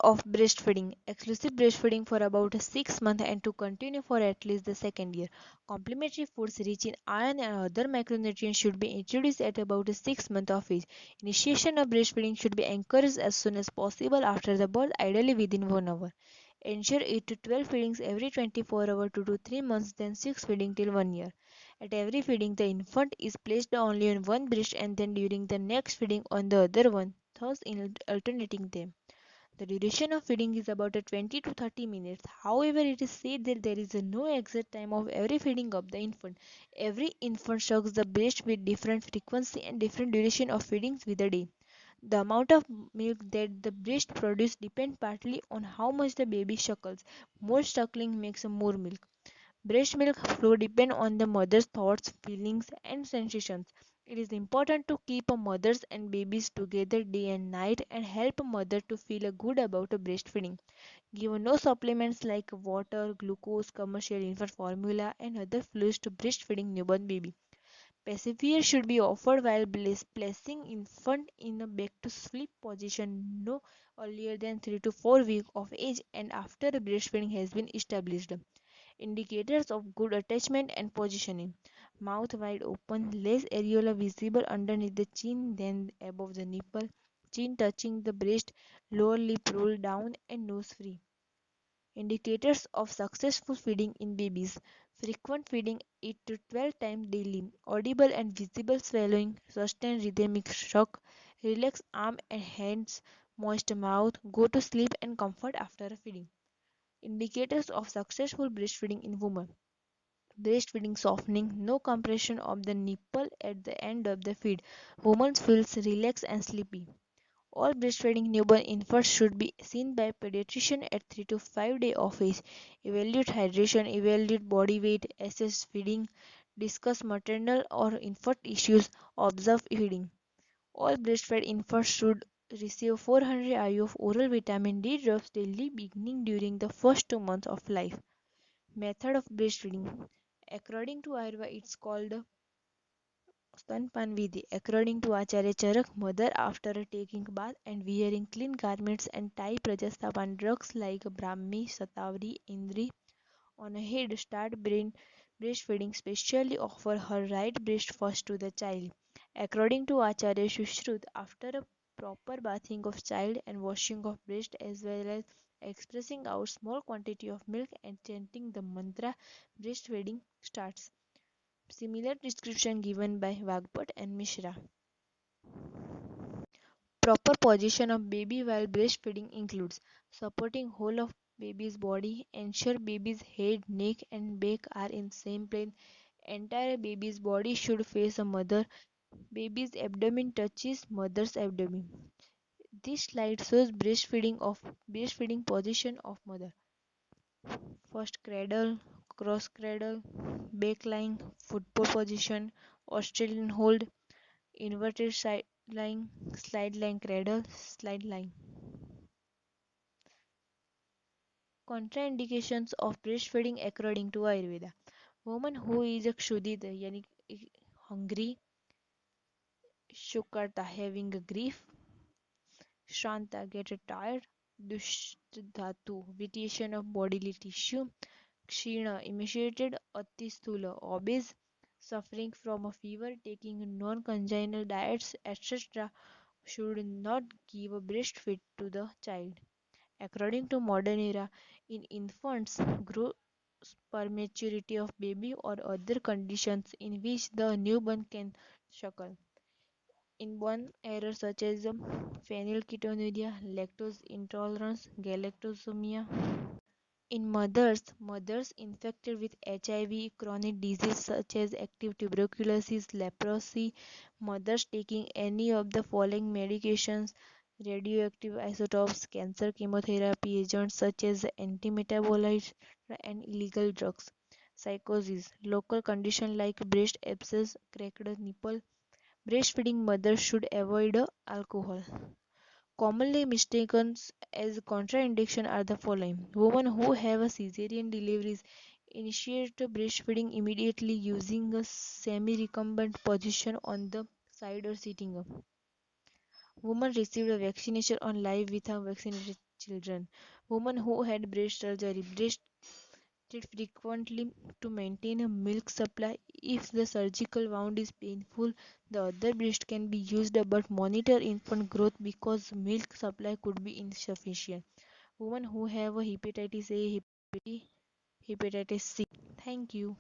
of breastfeeding. Exclusive breastfeeding for about 6 months and to continue for at least the second year. Complementary foods rich in iron and other micronutrients should be introduced at about 6 months of age. Initiation of breastfeeding should be encouraged as soon as possible after the birth, ideally within 1 hour. Ensure 8 to 12 feedings every 24 hours 2 to 3 months, then 6 feeding till 1 year. At every feeding, the infant is placed only on one breast and then during the next feeding on the other one, thus alternating them. The duration of feeding is about 20 to 30 minutes. However, it is said that there is no exact time of every feeding of the infant. Every infant sucks the breast with different frequency and different duration of feedings with a day. The amount of milk that the breast produces depends partly on how much the baby suckles. More suckling makes more milk. Breast milk flow depends on the mother's thoughts, feelings, and sensations. It is important to keep mothers and babies together day and night and help a mother to feel good about breastfeeding. Give no supplements like water, glucose, commercial infant formula, and other fluids to breastfeeding newborn baby. Pacifier should be offered while placing infant in a back to sleep position no earlier than 3 to 4 weeks of age and after breastfeeding has been established. Indicators of good attachment and positioning. Mouth wide open, less areola visible underneath the chin than above the nipple, chin touching the breast, lower lip rolled down and nose free. Indicators of successful feeding in babies. Frequent feeding 8 to 12 times daily. Audible and visible swallowing. Sustained rhythmic shock. Relax arm and hands. Moist mouth. Go to sleep and comfort after feeding. Indicators of successful breastfeeding in women. Breastfeeding softening. No compression of the nipple at the end of the feed. Woman feels relaxed and sleepy. All breastfeeding newborn infants should be seen by a pediatrician at 3 to 5 days of age. Evaluate hydration, evaluate body weight, assess feeding, discuss maternal or infant issues, observe feeding. All breastfed infants should receive 400 IU of oral vitamin D drops daily beginning during the first 2 months of life. Method of breastfeeding. According to Ayurveda, it's called Stanpan Vidhi. According to Acharya Charak, mother after taking bath and wearing clean garments and tie Prajastapan drugs like Brahmi, Satavari, Indri on a head start breastfeeding, specially offer her right breast first to the child. According to Acharya Shushrut, after a proper bathing of child and washing of breast as well as expressing out small quantity of milk and chanting the mantra, breastfeeding starts. Similar description given by Vagpat and Mishra. Proper position of baby while breastfeeding includes supporting whole of baby's body, ensure baby's head, neck and back are in same plane. Entire baby's body should face a mother. Baby's abdomen touches mother's abdomen. This slide shows breastfeeding position of mother. First cradle, cross cradle, back lying, football position, Australian hold, inverted side lying, slide lying cradle, slide lying. Contraindications of breastfeeding according to Ayurveda. Woman who is क्षुधित यानी hungry, Shukata having a grief, Shanta get tired, Dushdhatu vitiation of bodily tissue, Kshina emaciated, Atisthula obese, suffering from a fever, taking non-congenital diets, etc. should not give a breastfeed to the child. According to modern era, in infants, growth prematurity of baby or other conditions in which the newborn can suckle. Inborn errors such as phenylketonuria, lactose intolerance, galactosemia. In mothers infected with HIV, chronic disease such as active tuberculosis, leprosy, mothers taking any of the following medications, radioactive isotopes, cancer chemotherapy agents such as antimetabolites and illegal drugs, psychosis, local condition like breast abscess, cracked nipple, breastfeeding mothers should avoid alcohol. Commonly mistaken as contraindication are the following. Women who have a cesarean deliveries initiate breastfeeding immediately using a semi-recumbent position on the side or sitting up. Women received a vaccination on live with a vaccinated children. Women who had breast surgery breastfeed frequently to maintain a milk supply. If the surgical wound is painful, the other breast can be used but monitor infant growth because milk supply could be insufficient. Women who have a hepatitis A, hepatitis C. Thank you.